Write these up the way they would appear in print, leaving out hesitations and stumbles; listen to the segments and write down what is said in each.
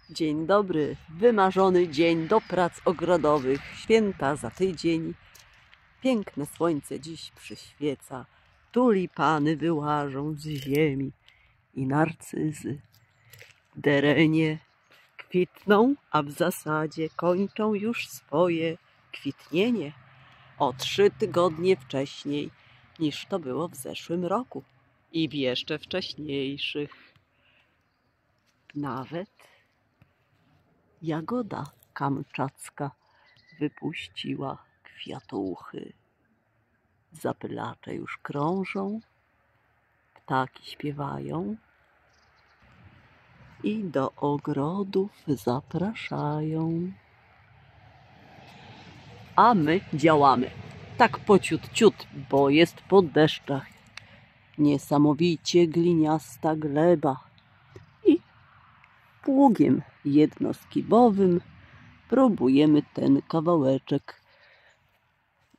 Dzień dobry, wymarzony dzień do prac ogrodowych, święta za tydzień. Piękne słońce dziś przyświeca, tulipany wyłażą z ziemi i narcyzy. Derenie kwitną, a w zasadzie kończą już swoje kwitnienie o 3 tygodnie wcześniej niż to było w zeszłym roku i w jeszcze wcześniejszych. Nawet jagoda kamczacka wypuściła kwiatuchy. Zapylacze już krążą, ptaki śpiewają i do ogrodów zapraszają. A my działamy tak po ciut, bo jest po deszczach. Niesamowicie gliniasta gleba i pługiem jednoskibowym próbujemy ten kawałeczek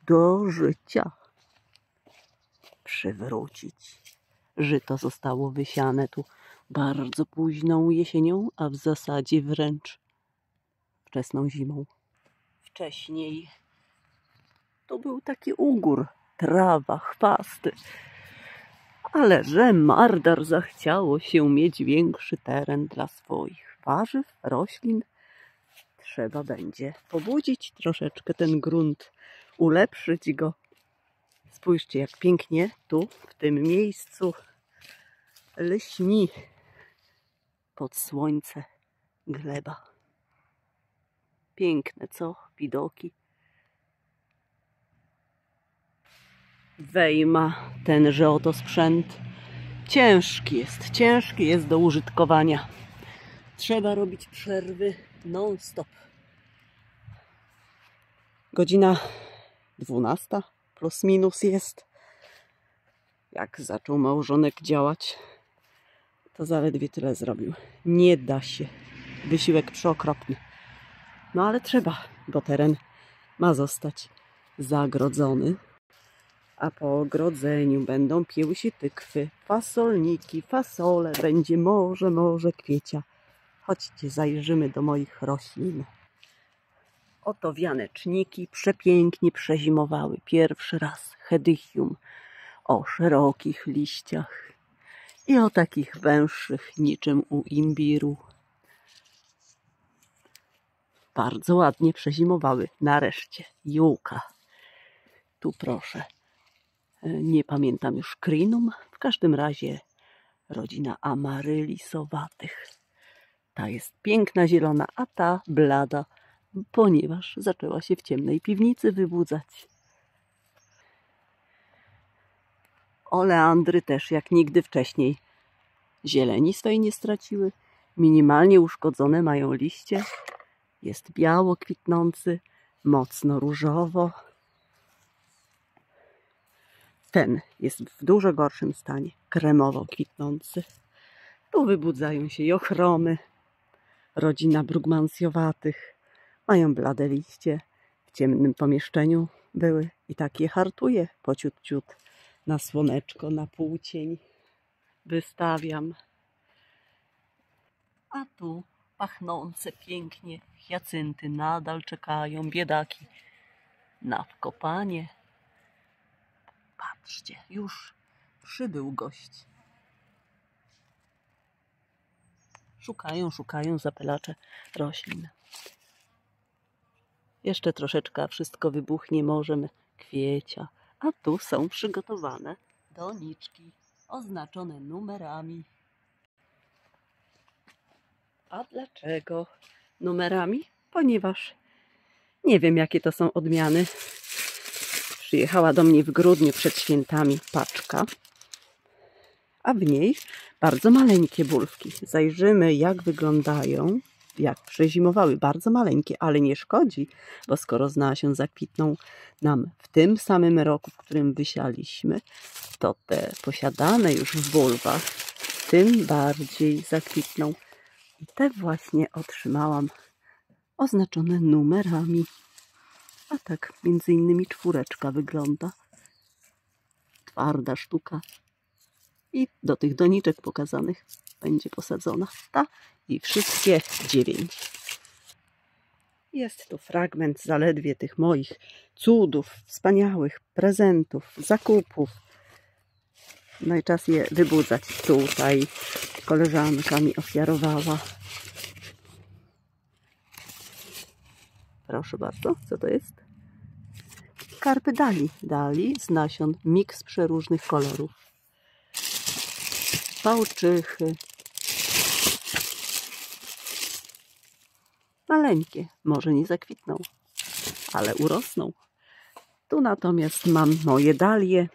do życia przywrócić. Żyto zostało wysiane tu bardzo późną jesienią, a w zasadzie wręcz wczesną zimą. Wcześniej to był taki ugór, trawa, chwasty. Ale że Mardar zachciało się mieć większy teren dla swoich warzyw, roślin, trzeba będzie pobudzić troszeczkę ten grunt, ulepszyć go. Spójrzcie, jak pięknie tu, w tym miejscu lśni pod słońce gleba. Piękne, co? Widoki. Wejma tenże oto sprzęt. Ciężki jest do użytkowania. Trzeba robić przerwy non-stop. Godzina 12 plus minus jest. Jak zaczął małżonek działać, to zaledwie tyle zrobił. Nie da się. Wysiłek przeokropny. No ale trzeba, bo teren ma zostać zagrodzony. A po ogrodzeniu będą pieły się tykwy, fasolniki, fasole, będzie morze kwiecia. Chodźcie, zajrzymy do moich roślin. Oto wianeczniki przepięknie przezimowały. Pierwszy raz hedychium o szerokich liściach i o takich węższych niczym u imbiru. Bardzo ładnie przezimowały. Nareszcie jółka. Tu proszę. Nie pamiętam już krinum. W każdym razie rodzina amarylisowatych. Ta jest piękna, zielona, a ta blada, ponieważ zaczęła się w ciemnej piwnicy wybudzać. Oleandry też jak nigdy wcześniej. Zieleni swej nie straciły. Minimalnie uszkodzone mają liście. Jest biało kwitnący, mocno różowo. Ten jest w dużo gorszym stanie, kremowo kwitnący. Tu wybudzają się jochromy, rodzina brugmansjowatych. Mają blade liście, w ciemnym pomieszczeniu były i tak je hartuję po ciut na słoneczko, na półcień wystawiam. A tu pachnące pięknie hiacynty nadal czekają, biedaki, na wkopanie. Patrzcie, już przybył gość. Szukają zapylacze roślin. Jeszcze troszeczkę, a wszystko wybuchnie morzem kwiecia. A tu są przygotowane doniczki oznaczone numerami. A dlaczego numerami? Ponieważ nie wiem, jakie to są odmiany. Przyjechała do mnie w grudniu przed świętami paczka, a w niej bardzo maleńkie bulwki. Zajrzymy, jak wyglądają, jak przezimowały. Bardzo maleńkie, ale nie szkodzi, bo skoro z nasion zakwitną nam w tym samym roku, w którym wysialiśmy, to te posiadane już w bulwach tym bardziej zakwitną. I te właśnie otrzymałam oznaczone numerami. A tak między innymi 4 wygląda. Twarda sztuka. I do tych doniczek pokazanych będzie posadzona ta i wszystkie 9. Jest tu fragment zaledwie tych moich cudów, wspaniałych prezentów, zakupów. No i czas je wybudzać. Tutaj koleżanka mi ofiarowała. Proszę bardzo, co to jest? Karpy Dali. Dali z nasion, miks przeróżnych kolorów. Pałczychy. Maleńkie, może nie zakwitną, ale urosną. Tu natomiast mam moje dalie.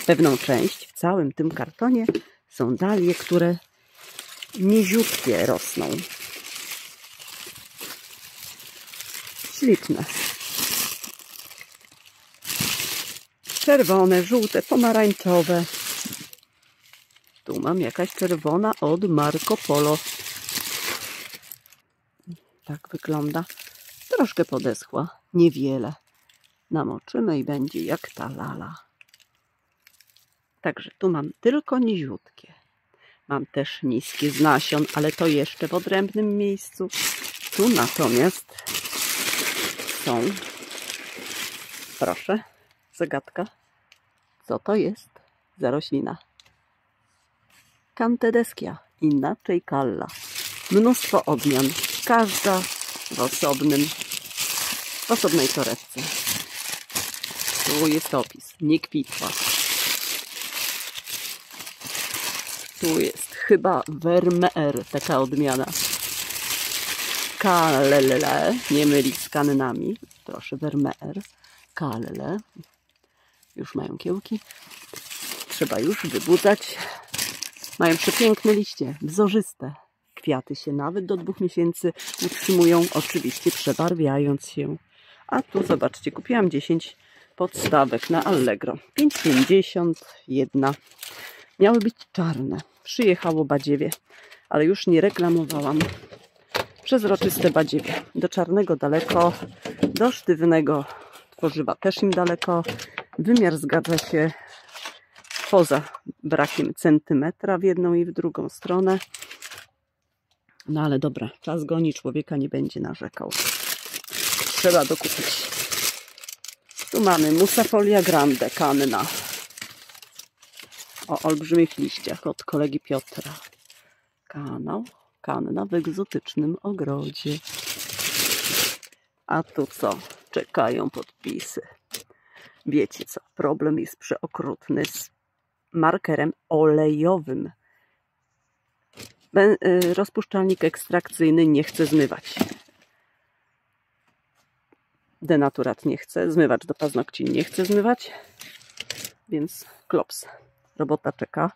Pewną część w całym tym kartonie są dalie, które niziutkie rosną. Śliczne. Czerwone, żółte, pomarańczowe. Tu mam jakaś czerwona od Marco Polo. Tak wygląda. Troszkę podeschła. Niewiele. Namoczymy i będzie jak ta lala. Także tu mam tylko niziutkie. Mam też niskie z nasion, ale to jeszcze w odrębnym miejscu. Tu natomiast są, proszę, zagadka. Co to jest za roślina? Cantedeschia, inaczej kalla. Mnóstwo odmian, każda w osobnej torebce. Tu jest opis, nie kwitła. Tu jest chyba Vermeer, taka odmiana. Kalele, nie mylić z kannami. Proszę, Vermeer. Kalele. Już mają kiełki. Trzeba już wybudzać. Mają przepiękne liście, wzorzyste. Kwiaty się nawet do 2 miesięcy utrzymują, oczywiście przebarwiając się. A tu zobaczcie, kupiłam 10 podstawek na Allegro. 5,50 jedna. Miały być czarne. Przyjechało badziewie, ale już nie reklamowałam. Przezroczyste badziewie. Do czarnego daleko, do sztywnego tworzywa też im daleko. Wymiar zgadza się poza brakiem centymetra w jedną i w drugą stronę. No ale dobra, czas goni, człowieka nie będzie narzekał. Trzeba dokupić. Tu mamy Musafolia grande, kanna. O olbrzymich liściach od kolegi Piotra. Kanna w egzotycznym ogrodzie. A tu co? Czekają podpisy. Wiecie co? Problem jest przeokrutny z markerem olejowym. Rozpuszczalnik ekstrakcyjny nie chce zmywać. Denaturat nie chce. Zmywacz do paznokci nie chce zmywać. Więc klops. Robota czeka.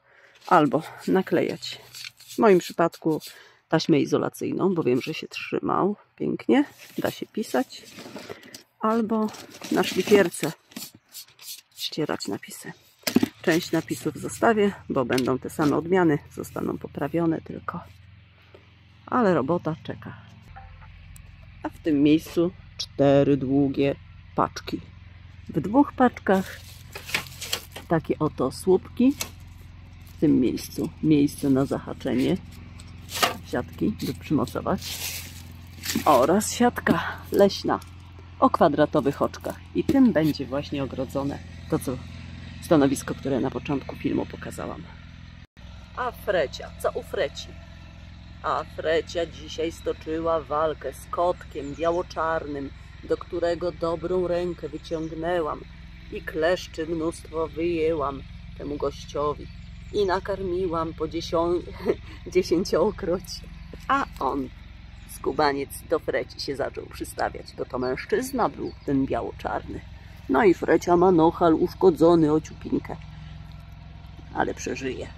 Albo naklejać. W moim przypadku taśmę izolacyjną, bo wiem, że się trzymał pięknie. Da się pisać. Albo na szlifierce ścierać napisy. Część napisów zostawię, bo będą te same odmiany. Zostaną poprawione tylko. Ale robota czeka. A w tym miejscu 4 długie paczki. W 2 paczkach takie oto słupki. W tym miejscu miejsce na zahaczenie siatki, by przymocować. Oraz siatka leśna o kwadratowych oczkach. I tym będzie właśnie ogrodzone to, co stanowisko, które na początku filmu pokazałam. A Frecia, co u Freci? A Frecia dzisiaj stoczyła walkę z kotkiem biało-czarnym, do którego dobrą rękę wyciągnęłam i kleszczy mnóstwo wyjęłam temu gościowi i nakarmiłam po 10-okroć. A on, skubaniec, do Freci się zaczął przystawiać, bo to mężczyzna był ten biało-czarny. No i Frecia ma nohal uszkodzony o ciupinkę, ale przeżyje.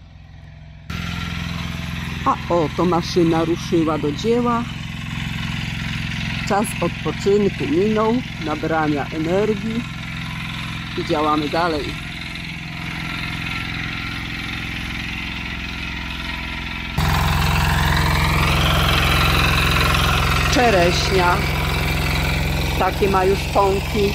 A oto maszyna ruszyła do dzieła. Czas odpoczynku minął, nabrania energii i działamy dalej. Czereśnia. Takie ma już pąki.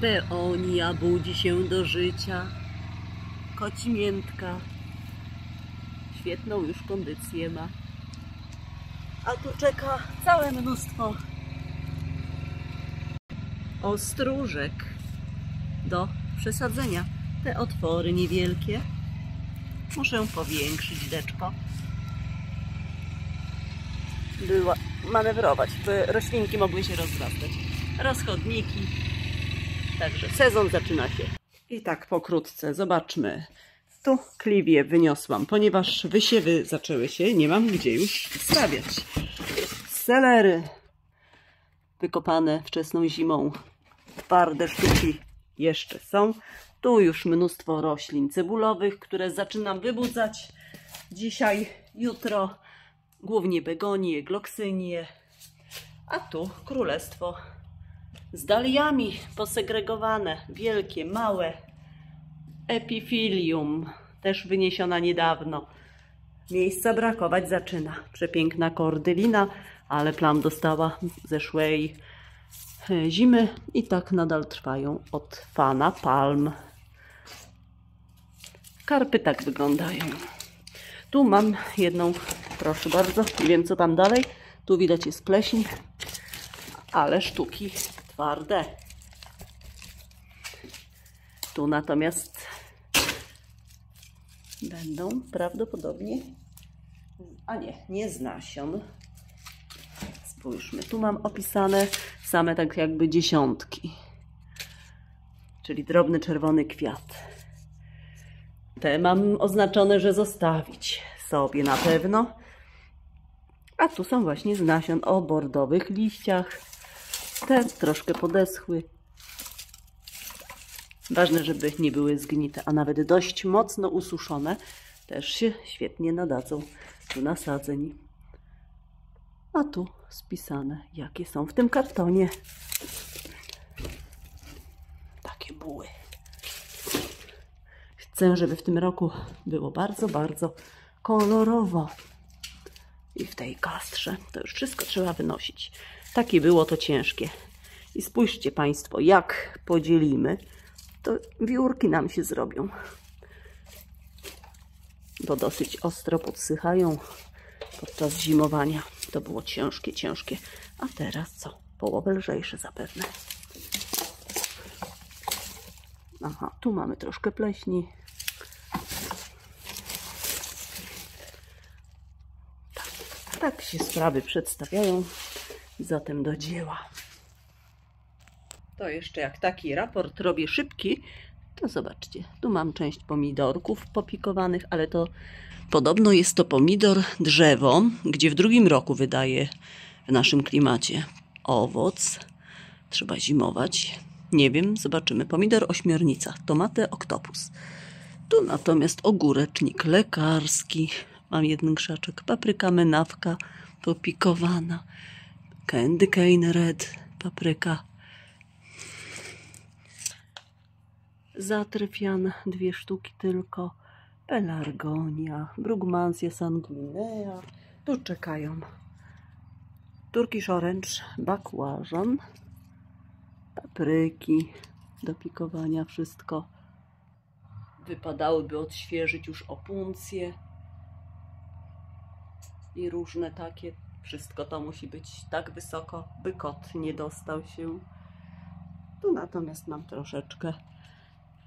Peonia budzi się do życia. Kocimiętka świetną już kondycję ma. A tu czeka całe mnóstwo ostróżek do przesadzenia. Te otwory niewielkie muszę powiększyć deczko, by manewrować, by roślinki mogły się rozrastać. Rozchodniki. Także sezon zaczyna się. I tak pokrótce zobaczmy. Tu kliwie wyniosłam, ponieważ wysiewy zaczęły się, nie mam gdzie już stawiać. Selery wykopane wczesną zimą. Twarde sztuki jeszcze są. Tu już mnóstwo roślin cebulowych, które zaczynam wybudzać dzisiaj, jutro. Głównie begonie, gloksynie. A tu królestwo z daliami posegregowane, wielkie, małe. Epifilium, też wyniesiona niedawno. Miejsca brakować zaczyna. Przepiękna kordylina, ale plam dostała zeszłej zimy i tak nadal trwają od Fana Palm. Karpy tak wyglądają. Tu mam jedną, proszę bardzo, nie wiem co tam dalej. Tu widać jest pleśń, ale sztuki twarde. Tu natomiast będą prawdopodobnie, a nie z nasion. Spójrzmy, tu mam opisane same tak jakby dziesiątki, czyli drobny czerwony kwiat. Te mam oznaczone, że zostawić sobie na pewno. A tu są właśnie z nasion o bordowych liściach. Te troszkę podeschły. Ważne, żeby nie były zgnite, a nawet dość mocno ususzone. Też się świetnie nadadzą do nasadzeń. A tu spisane, jakie są w tym kartonie. Takie buły. Chcę, żeby w tym roku było bardzo, bardzo kolorowo. I w tej kastrze to już wszystko trzeba wynosić. Takie było to ciężkie. I spójrzcie Państwo, jak podzielimy, to wiórki nam się zrobią. Bo dosyć ostro podsychają podczas zimowania. To było ciężkie, ciężkie. A teraz co? Połowę lżejsze zapewne. Aha, tu mamy troszkę pleśni. Tak się sprawy przedstawiają. Zatem do dzieła. To jeszcze jak taki raport robię szybki, to zobaczcie. Tu mam część pomidorków popikowanych, ale to podobno jest to pomidor drzewo, gdzie w drugim roku wydaje w naszym klimacie owoc. Trzeba zimować. Nie wiem, zobaczymy. Pomidor ośmiornica, tomatę oktopus. Tu natomiast ogórecznik lekarski. Mam jeden krzaczek. Papryka menawka popikowana. Candy cane red, papryka. Zatryfian, 2 sztuki tylko. Pelargonia, Brugmansia sanguinea. Tu czekają. Turkish orange, bakłażan. Papryki do pikowania, wszystko. Wypadałyby odświeżyć już opuncje i różne takie. Wszystko to musi być tak wysoko, by kot nie dostał się. Tu natomiast mam troszeczkę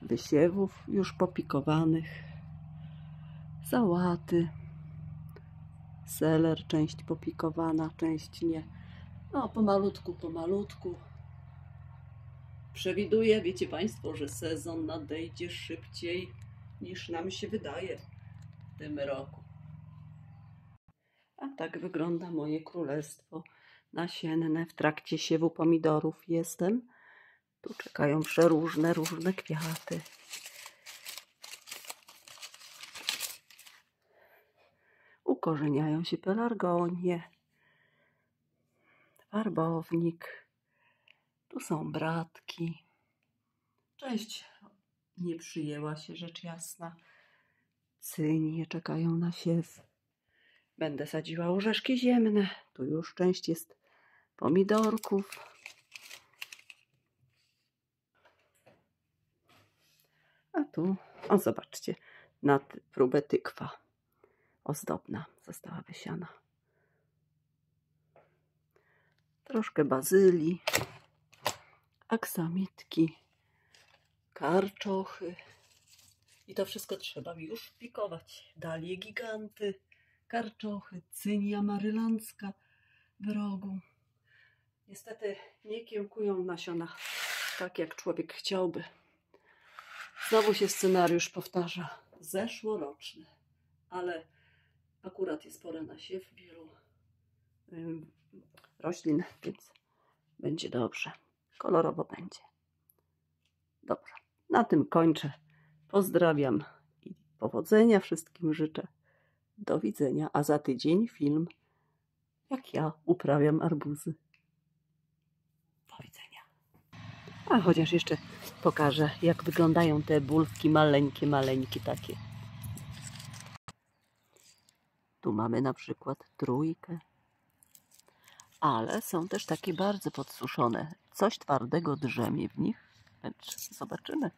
wysiewów już popikowanych. Sałaty. Seler, część popikowana, część nie. No, pomalutku, pomalutku. Przewiduję, wiecie Państwo, że sezon nadejdzie szybciej niż nam się wydaje w tym roku. A tak wygląda moje królestwo nasienne. W trakcie siewu pomidorów jestem. Tu czekają przeróżne, różne kwiaty. Ukorzeniają się pelargonie. Farbownik. Tu są bratki. Część nie przyjęła się, rzecz jasna. Cynie czekają na siew. Będę sadziła orzeszki ziemne. Tu już część jest pomidorków. tu, o zobaczcie, na próbę tykwa ozdobna została wysiana. Troszkę bazylii, aksamitki, karczochy. I to wszystko trzeba już pikować. Dalie giganty, karczochy, cynia marylandzka w rogu. Niestety nie kiełkują nasiona tak, jak człowiek chciałby. Znowu się scenariusz powtarza. Zeszłoroczny. Ale akurat jest pora na siew wielu roślin, więc będzie dobrze. Kolorowo będzie. Dobrze. Na tym kończę. Pozdrawiam i powodzenia wszystkim życzę. Do widzenia. A za tydzień film, jak ja uprawiam arbuzy. Do widzenia. A chociaż jeszcze pokażę, jak wyglądają te bulwki maleńkie takie. Tu mamy na przykład trójkę. Ale są też takie bardzo podsuszone. Coś twardego drzemie w nich. Lecz zobaczymy,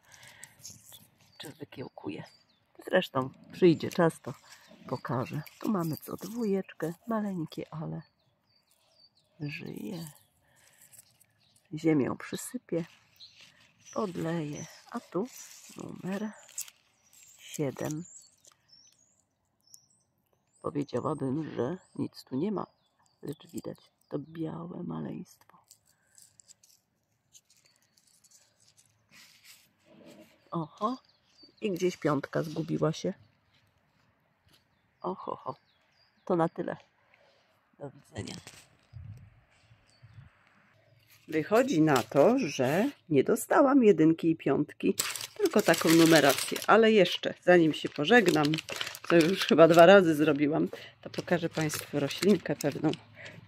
czy wykiełkuje. Zresztą przyjdzie czas, to pokażę. Tu mamy co dwójeczkę. Maleńkie, ale żyje. Ziemią przysypię. Podleję. A tu numer 7. Powiedziałabym, że nic tu nie ma. Lecz widać to białe maleństwo. Oho. I gdzieś piątka zgubiła się. Oho. To na tyle. Do widzenia. Wychodzi na to, że nie dostałam 1 i 5, tylko taką numerację. Ale jeszcze, zanim się pożegnam, co już chyba 2 razy zrobiłam, to pokażę Państwu roślinkę pewną.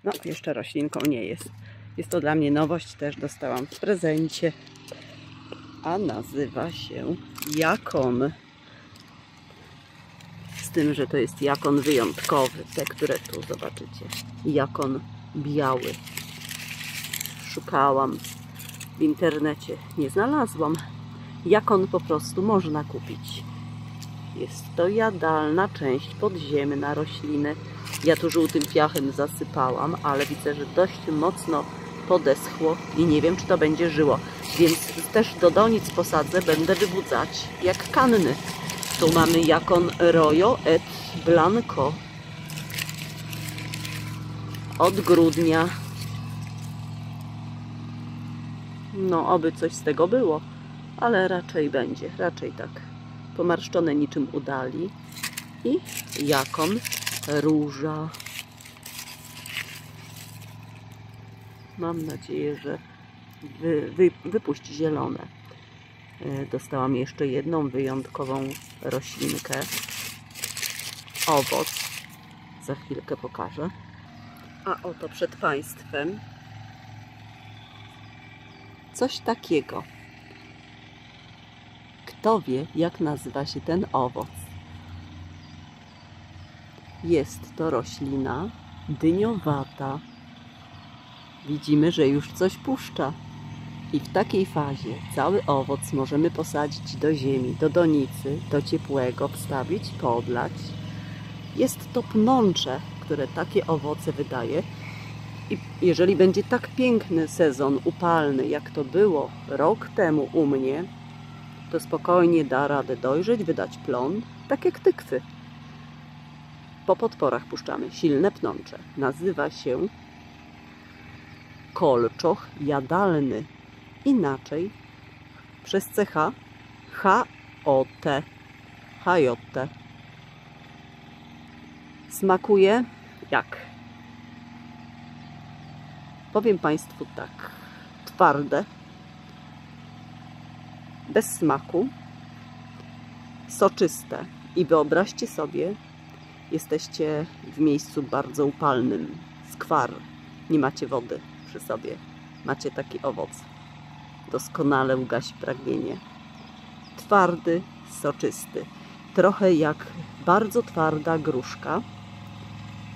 No, jeszcze roślinką nie jest. Jest to dla mnie nowość, też dostałam w prezencie. A nazywa się jakon. Z tym, że to jest jakon wyjątkowy. Te, które tu zobaczycie. Jakon biały. Szukałam w internecie. Nie znalazłam. Jakon po prostu można kupić. Jest to jadalna część podziemna rośliny. Ja tu żółtym piachem zasypałam, ale widzę, że dość mocno podeschło i nie wiem, czy to będzie żyło. Więc też do donic posadzę, będę wybudzać jak kanny. Tu mamy jakon Royo et Blanco. Od grudnia. No, oby coś z tego było, ale raczej będzie. Raczej tak pomarszczone niczym udali. I jakon róża. Mam nadzieję, że wypuści zielone. Dostałam jeszcze jedną wyjątkową roślinkę. Owoc. Za chwilkę pokażę. A oto przed Państwem coś takiego. Kto wie, jak nazywa się ten owoc? Jest to roślina dyniowata. Widzimy, że już coś puszcza. I w takiej fazie cały owoc możemy posadzić do ziemi, do donicy, do ciepłego, wstawić, podlać. Jest to pnącze, które takie owoce wydaje. I jeżeli będzie tak piękny sezon upalny, jak to było rok temu u mnie, to spokojnie da radę dojrzeć, wydać plon, tak jak tykwy. Po podporach puszczamy silne pnącze. Nazywa się kolczoch jadalny. Inaczej przez CH HJT. Smakuje jak? Powiem Państwu tak. Twarde, bez smaku, soczyste. I wyobraźcie sobie, jesteście w miejscu bardzo upalnym. Skwar. Nie macie wody przy sobie. Macie taki owoc. Doskonale ugasi pragnienie. Twardy, soczysty. Trochę jak bardzo twarda gruszka.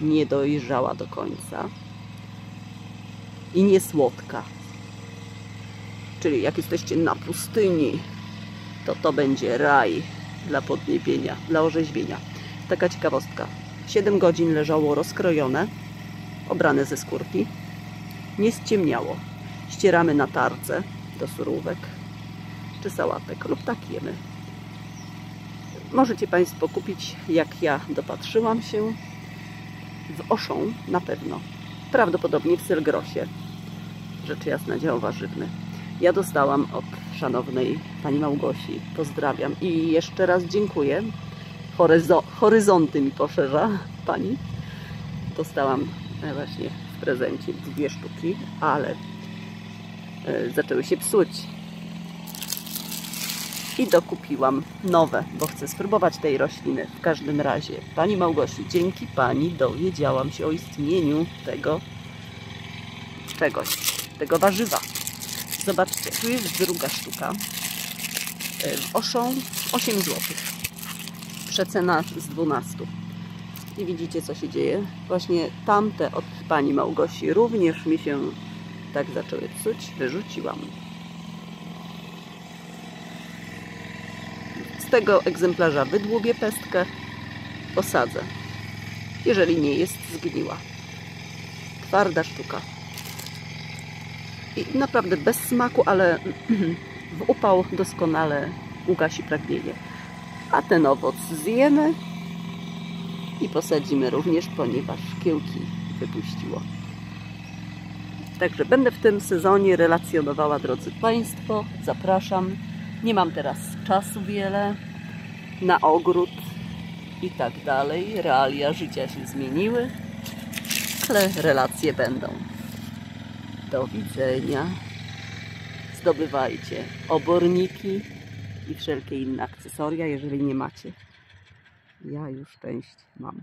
Nie dojrzała do końca. I nie słodka. Czyli jak jesteście na pustyni, to będzie raj dla podniebienia, dla orzeźwienia. Taka ciekawostka. 7 godzin leżało rozkrojone, obrane ze skórki. Nie ściemniało. Ścieramy na tarce do surówek czy sałatek lub tak jemy. Możecie Państwo kupić, jak ja dopatrzyłam się, w Auchan na pewno. Prawdopodobnie w Selgrosie. Rzecz jasna, dział warzywny. Ja dostałam od szanownej pani Małgosi. Pozdrawiam i jeszcze raz dziękuję. Horyzonty mi poszerza pani. Dostałam właśnie w prezencie 2 sztuki, ale zaczęły się psuć. I dokupiłam nowe, bo chcę spróbować tej rośliny. W każdym razie, pani Małgosi, dzięki pani dowiedziałam się o istnieniu tego warzywa. Zobaczcie, tu jest druga sztuka. W Auchan 8 zł. Przecena z 12. I widzicie, co się dzieje. Właśnie tamte od pani Małgosi również mi się tak zaczęły psuć. Wyrzuciłam. Z tego egzemplarza wydłubię pestkę, posadzę, jeżeli nie jest zgniła. Twarda sztuka. I naprawdę bez smaku, ale w upał doskonale ugasi pragnienie. A ten owoc zjemy i posadzimy również, ponieważ kiełki wypuściło. Także będę w tym sezonie relacjonowała, drodzy Państwo. Zapraszam. Nie mam teraz czasu wiele na ogród i tak dalej. Realia życia się zmieniły, ale relacje będą. Do widzenia. Zdobywajcie oborniki i wszelkie inne akcesoria, jeżeli nie macie. Ja już część mam.